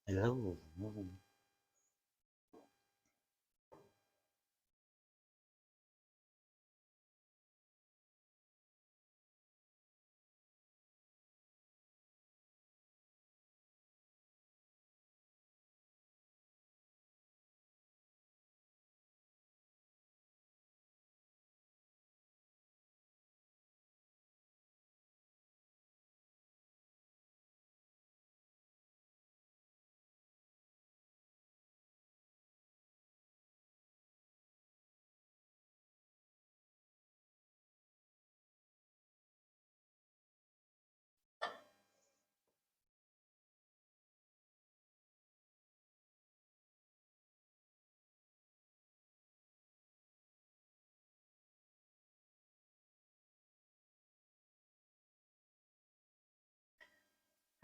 Hello.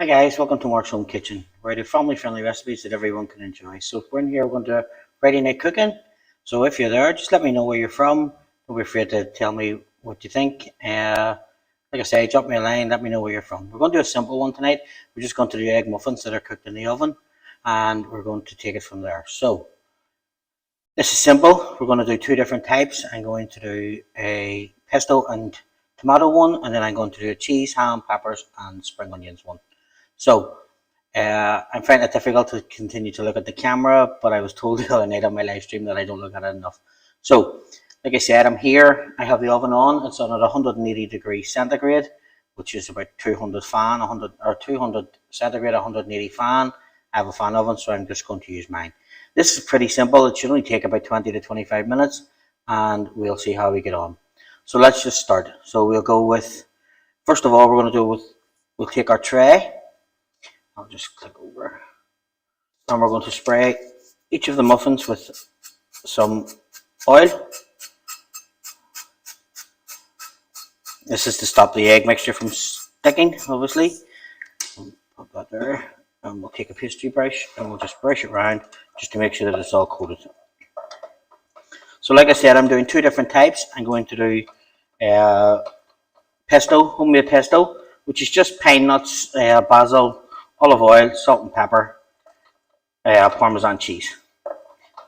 Hi guys, welcome to Mark's Home Kitchen, where I do family-friendly recipes that everyone can enjoy. So if we're in here, we're going to Friday night cooking. So if you're there, just let me know where you're from. Don't be afraid to tell me what you think. Like I say, drop me a line, let me know where you're from. We're going to do a simple one tonight. We're just going to do egg muffins that are cooked in the oven, and we're going to take it from there. So this is simple. We're going to do two different types. I'm going to do a pesto and tomato one, and then I'm going to do a cheese, ham, peppers, and spring onions one. So I'm finding it difficult to continue to look at the camera, but I was told the other night on my live stream that I don't look at it enough. So, like I said, I'm here. I have the oven on. It's on at 180 degrees centigrade, which is about 200 fan, 100 or 200 centigrade, 180 fan. I have a fan oven, so I'm just going to use mine. This is pretty simple. It should only take about 20 to 25 minutes, and we'll see how we get on. So let's just start. So we'll go with, first of all, we're going to do with, we'll take our tray. I'll just click over. And we're going to spray each of the muffins with some oil. This is to stop the egg mixture from sticking, obviously. Put that there. And we'll take a pastry brush and we'll just brush it around just to make sure that it's all coated. So like I said, I'm doing two different types. I'm going to do pesto, homemade pesto, which is just pine nuts, basil, olive oil, salt and pepper, Parmesan cheese.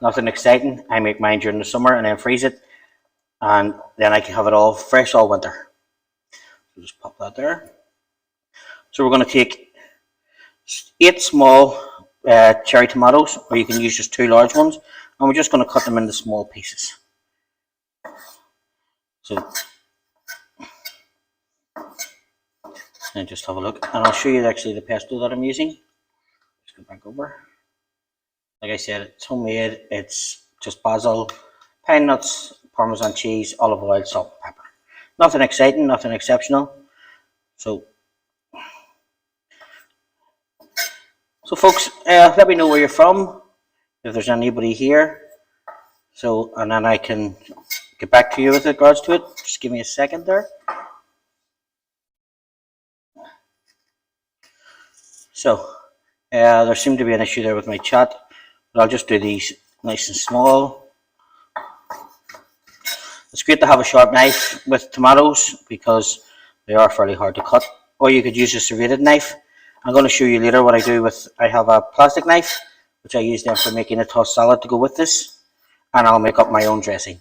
Nothing exciting. I make mine during the summer and then freeze it, and then I can have it all fresh all winter. So just pop that there. So we're going to take 8 small cherry tomatoes, or you can use just 2 large ones, and we're just going to cut them into small pieces. So, and just have a look, and I'll show you actually the pesto that I'm using. Just go back over. Like I said, it's homemade. It's just basil, pine nuts, Parmesan cheese, olive oil, salt, and pepper. Nothing exciting, nothing exceptional. So folks, let me know where you're from, if there's anybody here. So, and then I can get back to you with regards to it. Just give me a second there. So, there seemed to be an issue there with my chat, but I'll just do these nice and small. It's great to have a sharp knife with tomatoes because they are fairly hard to cut. Or you could use a serrated knife. I'm going to show you later what I do with, I have a plastic knife, which I use then for making a tossed salad to go with this. And I'll make up my own dressing.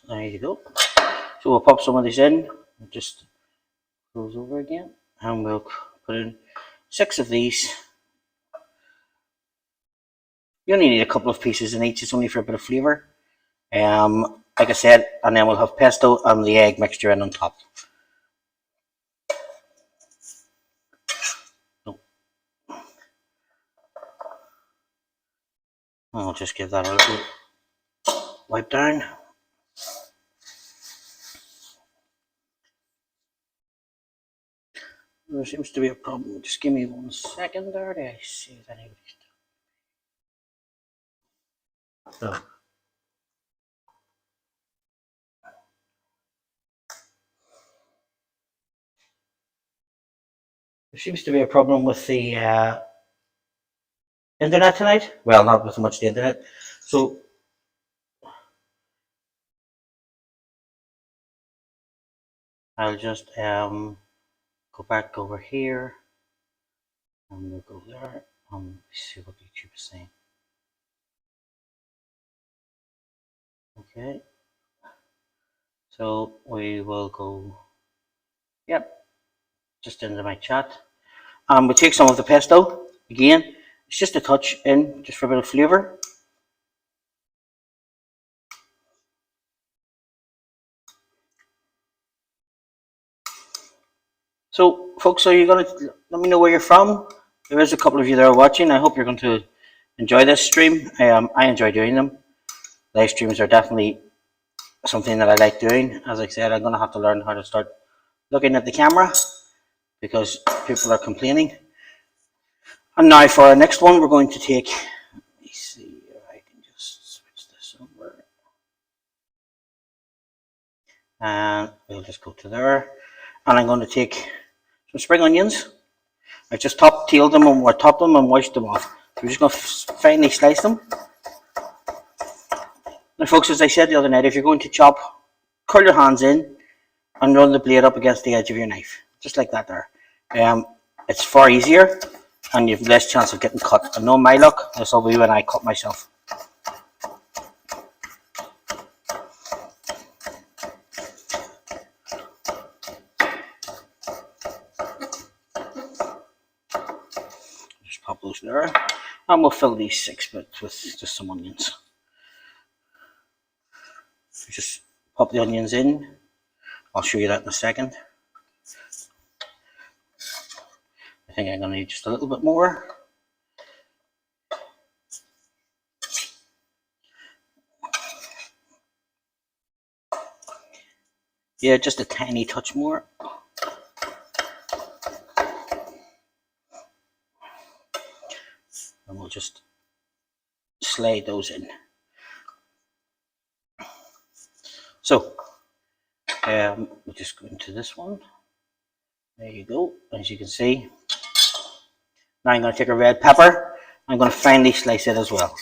There you go. So we'll pop some of these in. Just close over again. And we'll put in 6 of these. You only need a couple of pieces in each. It's only for a bit of flavour. Like I said, and then we'll have pesto and the egg mixture in on top. So, I'll just give that a little wipe down. There seems to be a problem. Just give me 1 second there to see if anybody's. So. There seems to be a problem with the internet tonight. Well, not with much the internet. So I'll just go back over here and we'll go there. See what YouTube is saying. Okay, so we will go, yep, just into my chat. We'll take some of the pesto again. It's just a touch in, just for a bit of flavour. So, folks, are you going to let me know where you're from? There is a couple of you that are watching. I hope you're going to enjoy this stream. I enjoy doing them. Live streams are definitely something that I like doing. As I said, I'm going to have to learn how to start looking at the camera because people are complaining. And now for our next one, we're going to take, let me see if I can just switch this over. And we'll just go to there. And I'm going to take some spring onions. I've just top-tailed them or topped them and washed them off. So we're just going to finely slice them. Now, folks, as I said the other night, if you're going to chop, curl your hands in and run the blade up against the edge of your knife, just like that there. It's far easier and you have less chance of getting cut. And no, my luck, this will be when I cut myself. Just pop those there, and we'll fill these 6 bits with just some onions. So just pop the onions in. I'll show you that in a second. I think I'm going to need just a little bit more. Yeah, just a tiny touch more. And we'll just slide those in. So, we'll just go into this one. There you go, as you can see. Now I'm going to take a red pepper. I'm going to finely slice it as well.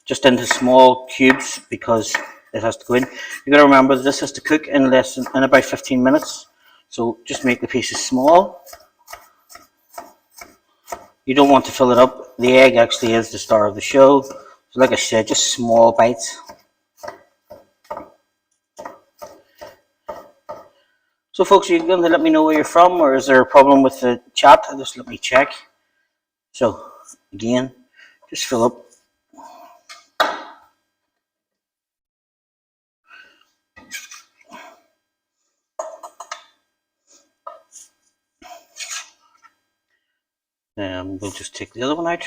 Just into small cubes because it has to go in. You got to remember this has to cook in about 15 minutes. So just make the pieces small. You don't want to fill it up. The egg actually is the star of the show. So like I said, just small bites. So folks, are you going to let me know where you're from, or is there a problem with the chat? Just let me check. So again, just fill up. We'll just take the other one out.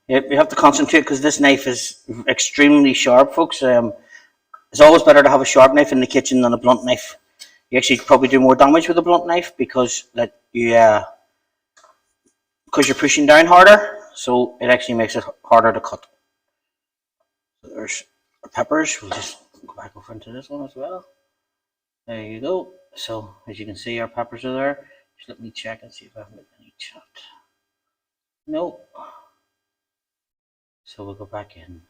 Yep, you have to concentrate because this knife is extremely sharp, folks. It's always better to have a sharp knife in the kitchen than a blunt knife. You actually probably do more damage with a blunt knife because you're pushing down harder, so it actually makes it harder to cut. So there's our peppers. We'll just go back over into this one as well. There you go. So as you can see, our peppers are there. Just let me check and see if I haven't got any chat. No. So we'll go back in.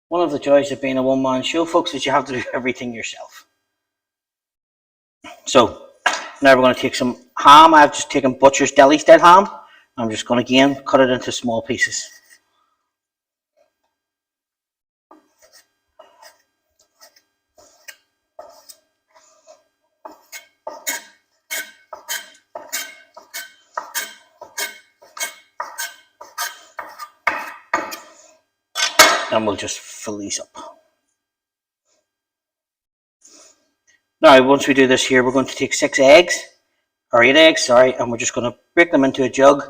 One of the joys of being a one-man show, folks, is you have to do everything yourself. So now we're going to take some ham. I've just taken butcher's deli style ham. I'm just going to again cut it into small pieces. And we'll just fill these up. Now, once we do this here, we're going to take 8 eggs, sorry, and we're just going to break them into a jug,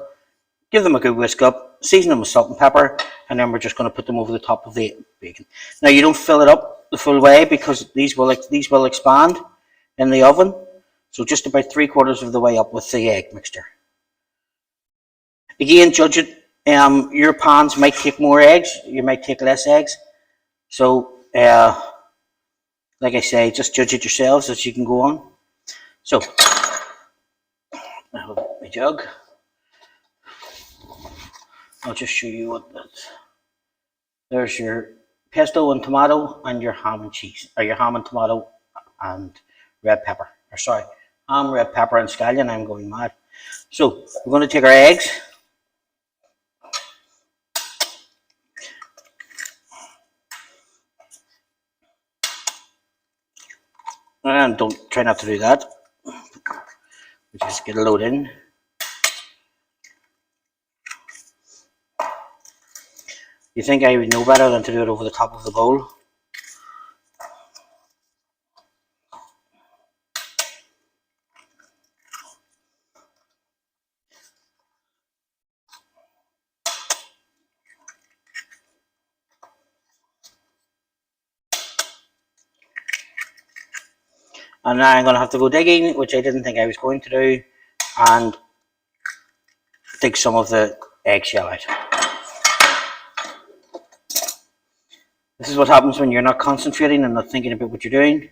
give them a good whisk up, season them with salt and pepper, and then we're just going to put them over the top of the bacon. Now, you don't fill it up the full way because these will expand in the oven, so just about 3/4 of the way up with the egg mixture. Again, judge it. Your pans might take more eggs, you might take less eggs, so let like I say, just judge it yourselves as you can go on. So, I have my jug. I'll just show you what that's. There's your pesto and tomato and your ham and cheese, or your ham and tomato and red pepper. Or sorry, ham, red pepper and scallion. I'm going mad. So we're going to take our eggs. And don't try not to do that. We just get a load in. You think I would know better than to do it over the top of the bowl? And now I'm going to have to go digging, which I didn't think I was going to do, and dig some of the eggshell out. This is what happens when you're not concentrating and not thinking about what you're doing.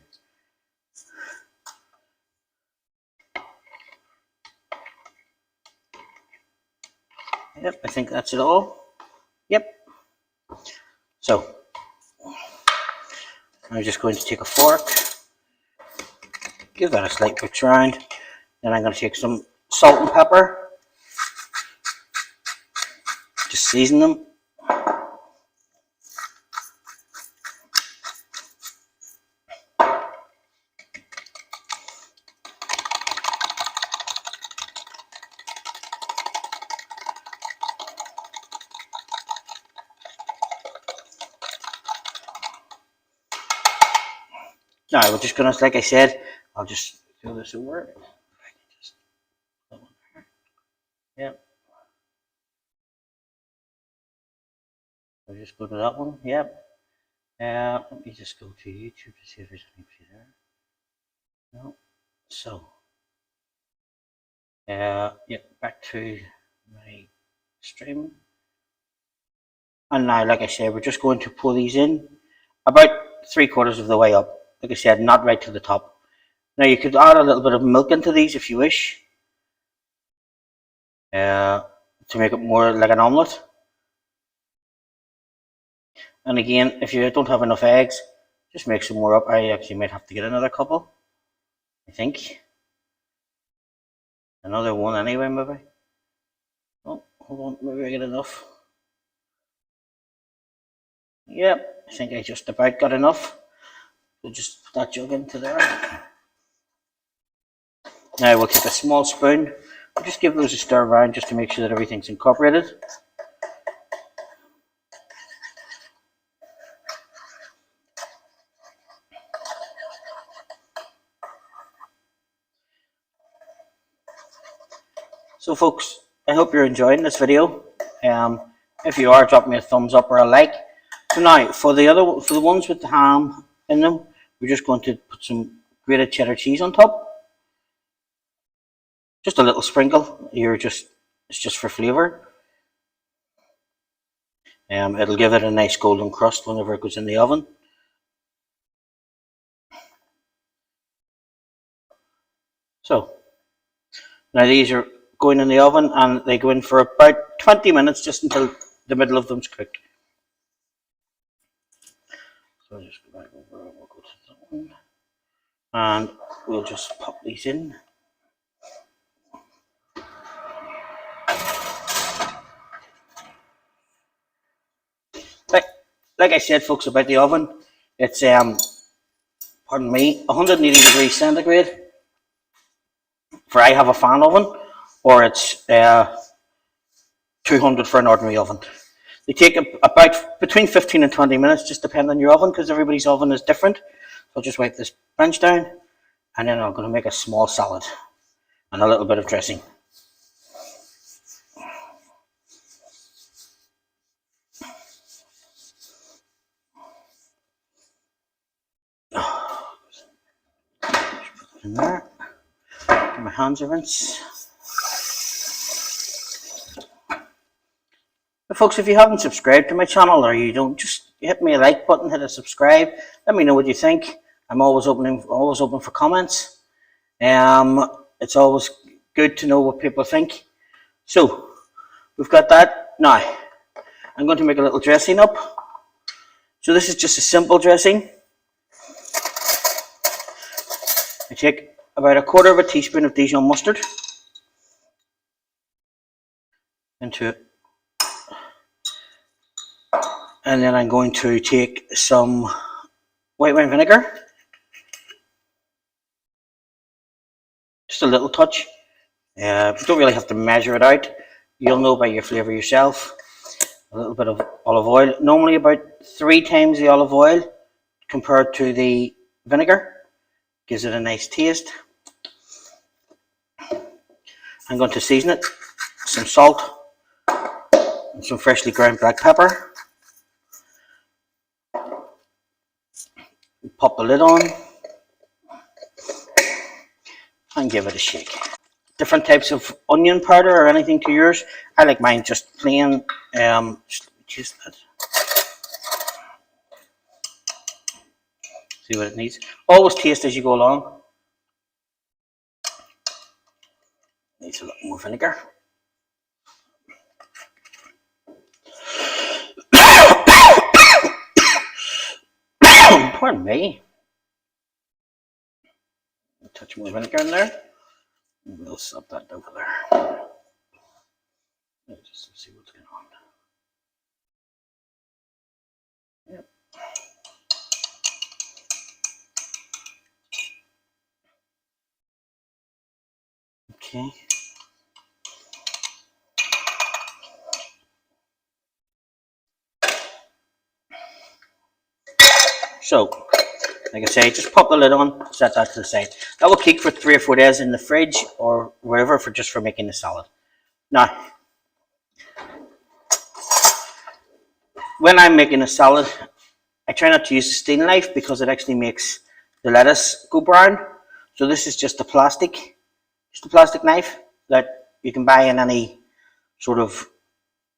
Yep, I think that's it all. Yep. So, I'm just going to take a fork, give that a slight push around, then I'm going to take some salt and pepper, just season them. Now we're just gonna, like I said, I'll just throw this over. Yep. I'll just go to that one. Yep. Let me just go to YouTube to see if there's anybody there. No. So. Yep. Back to my stream. And now, like I said, we're just going to pull these in about 3/4 of the way up. Like I said, not right to the top. Now you could add a little bit of milk into these if you wish, to make it more like an omelette. And again, if you don't have enough eggs, just make some more up. I actually might have to get another couple, I think. Another one anyway, maybe. Oh, hold on, maybe I get enough. Yep, I think I just about got enough. We'll just put that jug into there. Now we'll take a small spoon. We'll just give those a stir around just to make sure that everything's incorporated. So folks, I hope you're enjoying this video. If you are, drop me a thumbs up or a like. So now, for the ones with the ham in them, we're just going to put some grated cheddar cheese on top. Just a little sprinkle. It's just for flavour. It'll give it a nice golden crust whenever it goes in the oven. So now these are going in the oven, and they go in for about 20 minutes, just until the middle of them's cooked. So I'll just go back over and we'll go to that one, and we'll just pop these in. Like I said, folks, about the oven, it's pardon me, 180 degrees centigrade. For I have a fan oven, or it's 200 for an ordinary oven. They take about between 15 and 20 minutes, just depending on your oven, because everybody's oven is different. So I'll just wipe this bench down, and then I'm going to make a small salad and a little bit of dressing. In there. Get my hands a rinse. But folks, if you haven't subscribed to my channel, or you don't, just hit me a like button, hit a subscribe. Let me know what you think, I'm always open for comments. It's always good to know what people think. So we've got that. Now I'm going to make a little dressing up. So this is just a simple dressing. I take about a quarter of a teaspoon of Dijon mustard into it. And then I'm going to take some white wine vinegar. Just a little touch. You don't really have to measure it out. You'll know by your flavour yourself. A little bit of olive oil. Normally about 3 times the olive oil compared to the vinegar. Gives it a nice taste. I'm going to season it. Some salt and some freshly ground black pepper. Pop the lid on and give it a shake. Different types of onion powder or anything to yours. I like mine just plain. Just that. See what it needs. Always taste as you go along. Needs a little more vinegar. Pardon me. A touch more vinegar in there. We'll sub that over there. Just see what's going on. Yep. Okay. So, like I say, just pop the lid on, set that to the side. That will keep for 3 or 4 days in the fridge or wherever for making the salad. Now, when I'm making a salad, I try not to use a steam knife because it actually makes the lettuce go brown. So this is just a plastic knife that you can buy in any sort of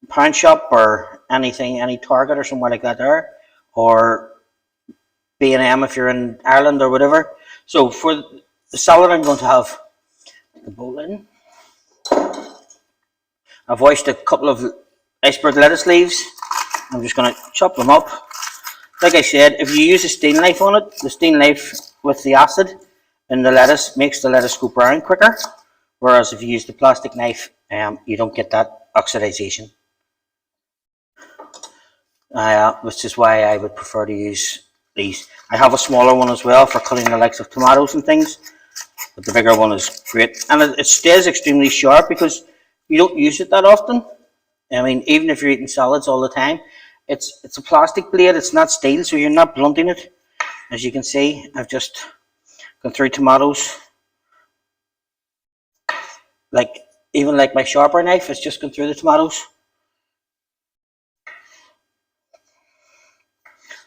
pound shop or anything, any Target or somewhere like that there, or B&M if you're in Ireland or whatever. So for the salad, I'm going to have the bowl in. I've washed a couple of iceberg lettuce leaves. I'm just going to chop them up. Like I said, if you use a steam knife on it, the steam knife with the acid in the lettuce makes the lettuce go brown quicker. Whereas if you use the plastic knife, you don't get that oxidization. Which is why I would prefer to use these. I have a smaller one as well for cutting the likes of tomatoes and things, but the bigger one is great. And it stays extremely sharp because you don't use it that often. I mean, even if you're eating salads all the time, it's a plastic blade, it's not steel, so you're not blunting it. As you can see, I've just gone through tomatoes. Even like my sharper knife, it's just gone through the tomatoes.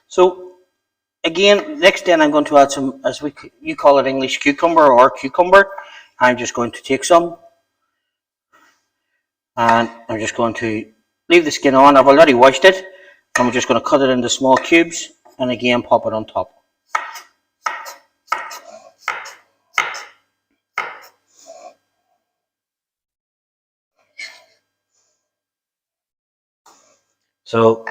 So again, next then I'm going to add some, you call it English cucumber or cucumber. I'm just going to take some, and I'm just going to leave the skin on. I've already washed it. I'm just going to cut it into small cubes and again pop it on top. So,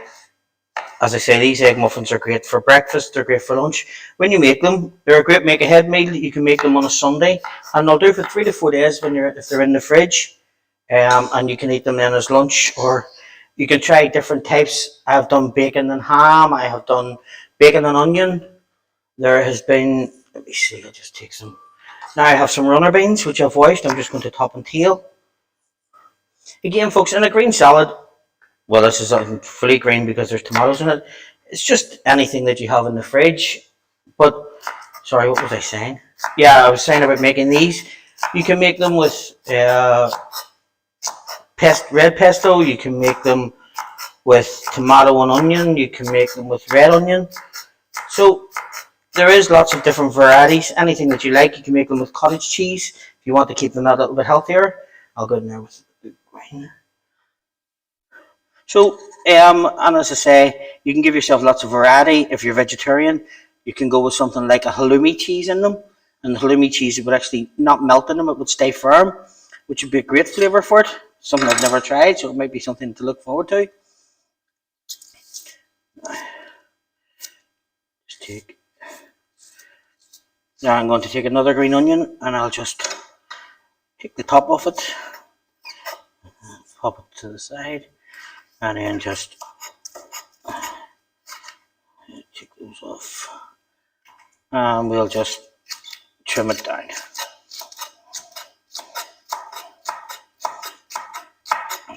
as I say, these egg muffins are great for breakfast, they're great for lunch. When you make them, they're a great make-ahead meal. You can make them on a Sunday, and they'll do for 3 to 4 days if they're in the fridge. And you can eat them then as lunch, or you can try different types. I've done bacon and ham, I have done bacon and onion. There has been, let me see, I'll just take some. Now I have some runner beans, which I've washed. I'm just going to top and tail. Again, folks, in a green salad, well, this is fully green because there's tomatoes in it. It's just anything that you have in the fridge. But, sorry, what was I saying? Yeah, I was saying about making these. You can make them with red pesto. You can make them with tomato and onion. You can make them with red onion. So, there is lots of different varieties. Anything that you like. You can make them with cottage cheese. If you want to keep them a little bit healthier. I'll go in there with the green. So, and as I say, you can give yourself lots of variety if you're vegetarian. you can go with something like a halloumi cheese in them, and the halloumi cheese would actually not melt in them; it would stay firm, which would be a great flavour for it. Something I've never tried, so it might be something to look forward to. Just take. Now I'm going to take another green onion, and I'll just take the top off it, pop it to the side, and then just take those off, and we'll just trim it down.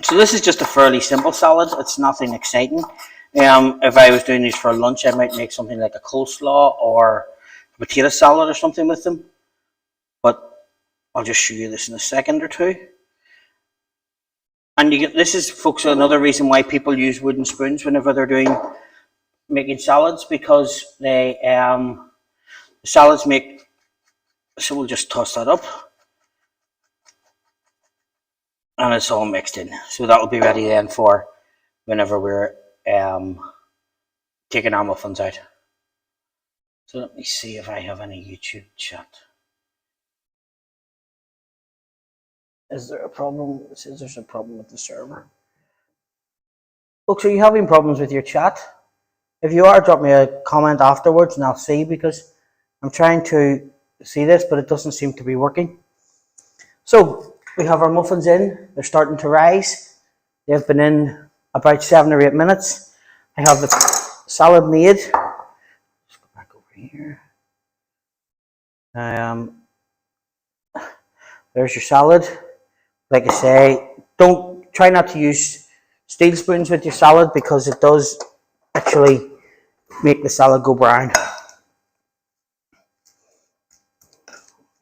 So this is just a fairly simple salad. It's nothing exciting. If I was doing these for lunch, I might make something like a coleslaw or a potato salad or something with them. But I'll just show you this in a second or two. And this is, folks, another reason why people use wooden spoons whenever they're making salads, because they the salads make. So we'll just toss that up, and it's all mixed in. So that will be ready then for whenever we're taking our muffins out. So let me see if I have any YouTube chat. Is there a problem? It says there's a problem with the server. Folks, are you having problems with your chat? If you are, drop me a comment afterwards and I'll see, because I'm trying to see this, but it doesn't seem to be working. So we have our muffins in. They're starting to rise. They've been in about 7 or 8 minutes. I have the salad made. Let's go back over here. There's your salad. Like I say, try not to use steel spoons with your salad, because it does actually make the salad go brown.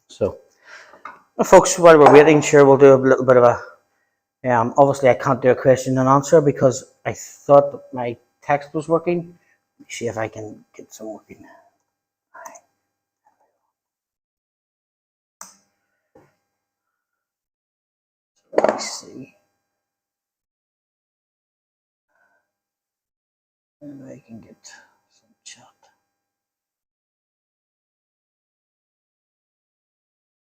So, well, folks, while we're waiting, sure, we'll do a little bit of a. Obviously, I can't do a question and answer because I thought my text was working. Let me see if I can get some working. Let me see. Maybe I can get some chat.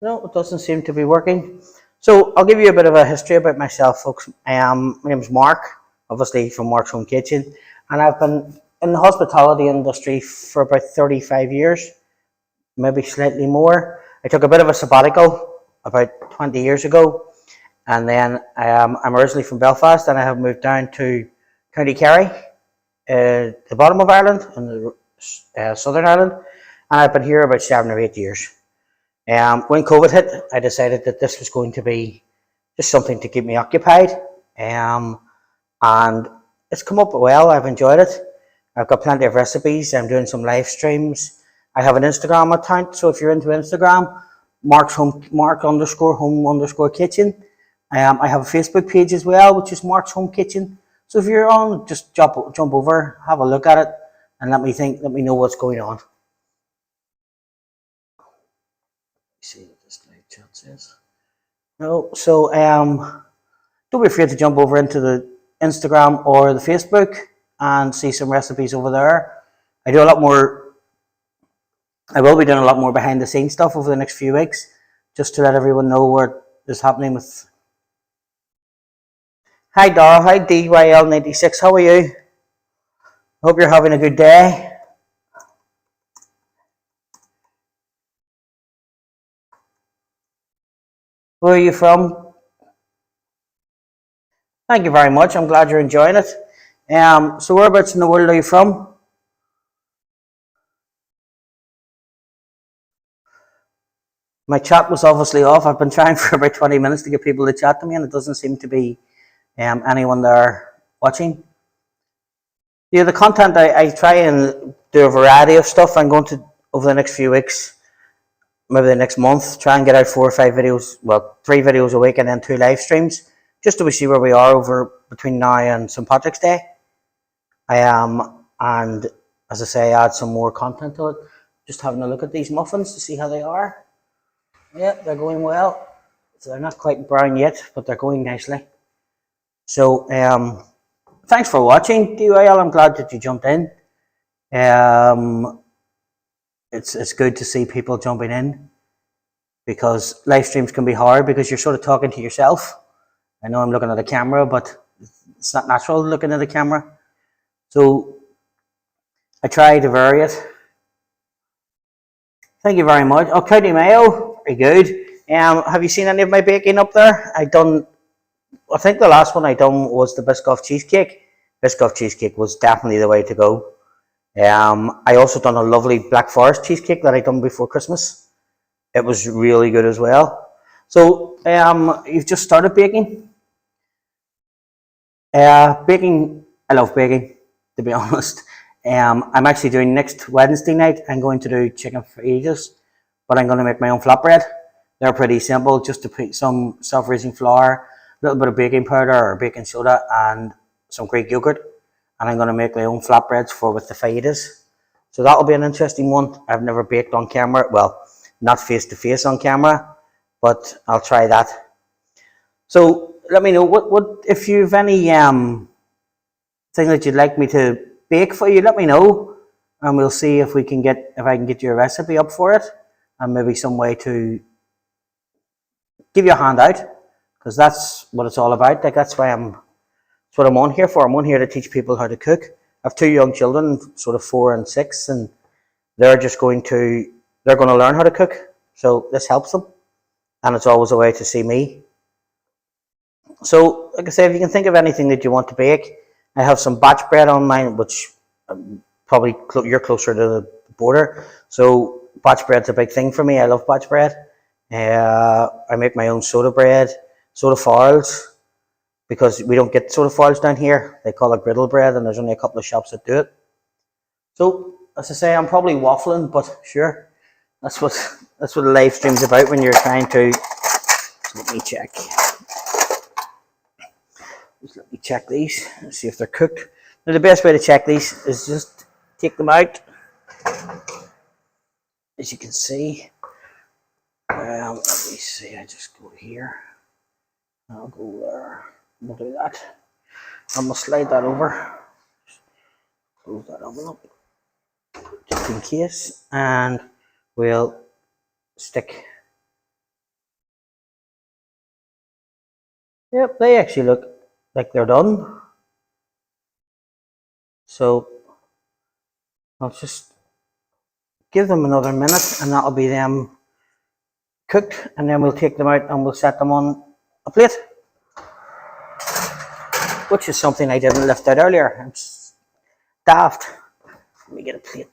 No, it doesn't seem to be working. So I'll give you a bit of a history about myself, folks. My name is Mark, obviously from Mark's Home Kitchen, and I've been in the hospitality industry for about 35 years, maybe slightly more. I took a bit of a sabbatical about 20 years ago, and then I'm originally from Belfast, and I have moved down to County Kerry, the bottom of Ireland, in the Southern Ireland, and I've been here about 7 or 8 years. When COVID hit, I decided that this was going to be just something to keep me occupied, and it's come up well. I've enjoyed it. I've got plenty of recipes. I'm doing some live streams. I have an Instagram account, so if you're into Instagram, Mark _ home _ kitchen. I have a Facebook page as well, which is Mark's Home Kitchen. So if you're on, just jump over, have a look at it, and let me know what's going on. See what this live chat says. No, so don't be afraid to jump over into the Instagram or the Facebook and see some recipes over there. I will be doing a lot more behind the scenes stuff over the next few weeks, just to let everyone know what is happening with. Hi Dara, hi DYL96, how are you? Hope you're having a good day. Where are you from? Thank you very much. I'm glad you're enjoying it. So whereabouts in the world are you from? My chat was obviously off. I've been trying for about 20 minutes to get people to chat to me, and it doesn't seem to be anyone there watching. Yeah, the content, I try and do a variety of stuff. I'm going to, over the next few weeks, maybe the next month, try and get out 4 or 5 videos, well, 3 videos a week and then 2 live streams, just so we see where we are over between now and St. Patrick's Day. And as I say, add some more content to it. Just having a look at these muffins to see how they are. Yeah, they're going well. So they're not quite brown yet, but they're going nicely. So thanks for watching, DYL. I'm glad that you jumped in. it's good to see people jumping in, because live streams can be hard because you're sort of talking to yourself. I know I'm looking at the camera, but it's not natural looking at the camera. So I try to vary it. Thank you very much. Oh, County Mayo, very good. Have you seen any of my baking up there? I think the last one I done was the Biscoff cheesecake. Biscoff cheesecake was definitely the way to go. I also done a lovely Black Forest cheesecake that I done before Christmas. It was really good as well. So you've just started baking. Baking, I love baking, to be honest. I'm actually doing next Wednesday night, I'm going to do chicken fajitas, but I'm going to make my own flatbread. They're pretty simple, just to put some self-raising flour, a little bit of baking powder or baking soda, and some Greek yogurt. And I'm going to make my own flatbreads with the fajitas. So that'll be an interesting one. I've never baked on camera, well, not face to face on camera, but I'll try that. So let me know what if you've any thing that you'd like me to bake for you. Let me know, and we'll see if I can get your recipe up for it, and maybe some way to give you a hand out, because that's what it's all about. Like that's what I'm on here for. I'm on here to teach people how to cook. I have 2 young children, sort of 4 and 6, and they're going to learn how to cook. So this helps them, and it's always a way to see me. So, like I said, if you can think of anything that you want to bake, I have some batch bread on mine, which probably you're closer to the border. So batch bread's a big thing for me. I love batch bread. I make my own soda bread, soda farls, because we don't get soda farls down here. They call it griddle bread, and there's only a couple of shops that do it. So, as I say, I'm probably waffling, but sure, that's what the live stream's about when you're trying to. So let me check. Just let me check these and see if they're cooked. Now, the best way to check these is just take them out. As you can see, let me see. I just go here. I'll go there. We'll do that. I'm gonna slide that over. Close that envelope just in case, and we'll stick. Yep, they actually look like they're done. So I'll just give them another minute, and that'll be them cooked, and then we'll take them out and we'll set them on a plate, which is something I didn't lift out earlier. I'm daft. Let me get a plate.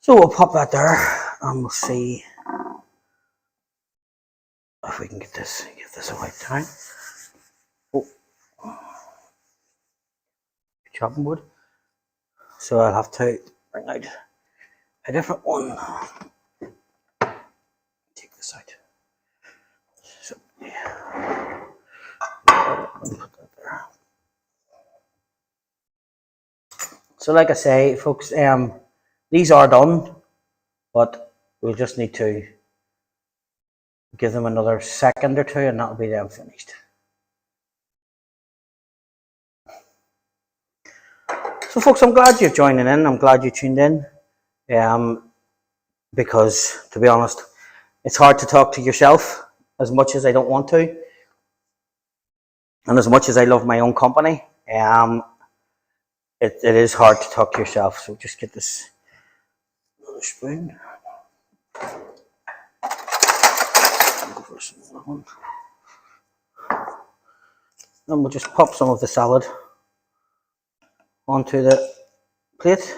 So we'll pop that there, and we'll see if we can get this a white time. Oh, chopping board. So I'll have to bring out a different one. Take this out. So yeah, put that there. So like I say, folks, these are done, but we'll just need to give them another second or two, and that'll be them finished. So folks, I'm glad you're joining in. I'm glad you tuned in, because to be honest, it's hard to talk to yourself as much as I don't want to, and as much as I love my own company. It is hard to talk to yourself. So just get this another spoon. Go for a smaller one. And we'll just pop some of the salad onto the plate.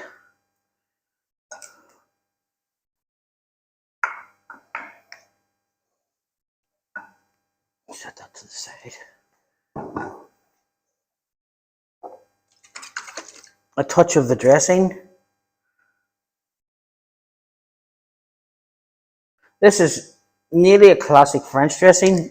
Set that to the side. A touch of the dressing. This is nearly a classic French dressing.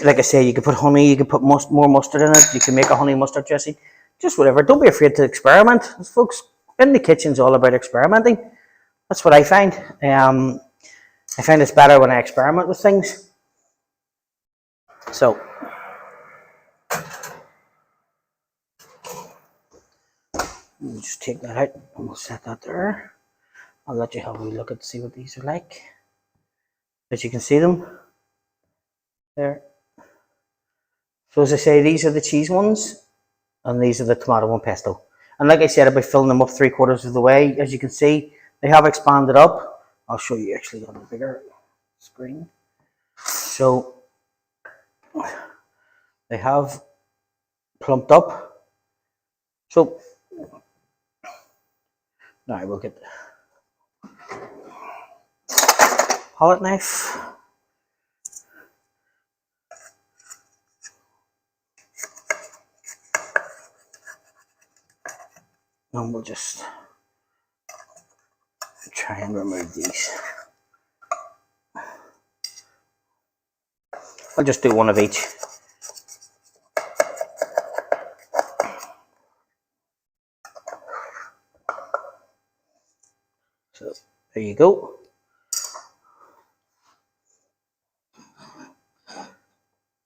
Like I say, you can put honey, you can put more mustard in it, you can make a honey mustard dressing, just whatever. Don't be afraid to experiment. Folks, in the kitchen's all about experimenting. That's what I find. I find it's better when I experiment with things. So, We'll just take that out and we'll set that there. I'll let you have a wee look at see what these are like. As you can see them there. So as I say, these are the cheese ones and these are the tomato and pesto. And like I said, I'll be filling them up 3/4 of the way. As you can see, they have expanded up. I'll show you actually on the bigger screen. So they have plumped up. So now we'll get the palette knife. And we'll just try and remove these. I'll just do one of each. So there you go.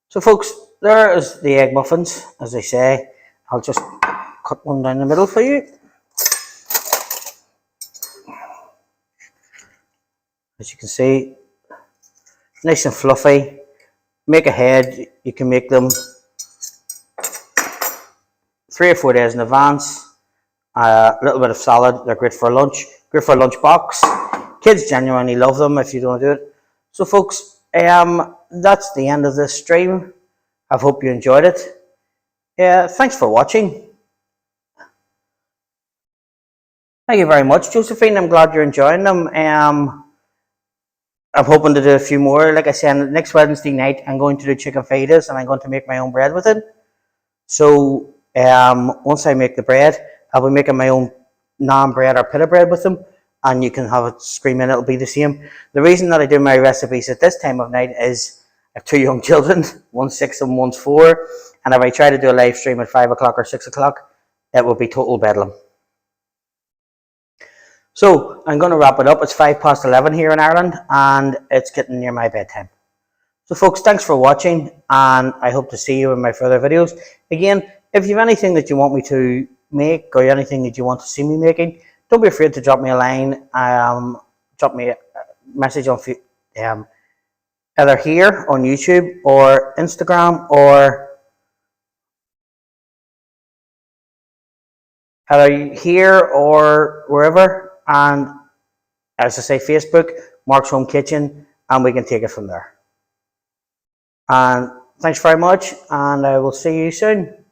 So folks, there is the egg muffins. As I say, I'll just cut one down the middle for you. As you can see, nice and fluffy. Make ahead, you can make them 3 or 4 days in advance. A little bit of salad, they're great for lunch, great for a lunch box. Kids genuinely love them if you don't do it. So folks, that's the end of this stream. I hope you enjoyed it. Thanks for watching. Thank you very much, Josephine. I'm glad you're enjoying them. I'm hoping to do a few more. Like I said, next Wednesday night, I'm going to do chicken fajitas and I'm going to make my own bread with it. So once I make the bread, I'll be making my own naan bread or pita bread with them, and you can have it screaming, it'll be the same. The reason that I do my recipes at this time of night is I have 2 young children, one's 6 and one's 4, and if I try to do a live stream at 5 o'clock or 6 o'clock, it will be total bedlam. So I'm going to wrap it up. It's 11:05 here in Ireland, and it's getting near my bedtime. So folks, thanks for watching, and I hope to see you in my further videos. Again, if you have anything that you want me to make or anything that you want to see me making, don't be afraid to drop me a line. Drop me a message on either here on YouTube or Instagram, or either here or wherever. And as I say, Facebook, Mark's Home Kitchen, and we can take it from there. And thanks very much, and I will see you soon.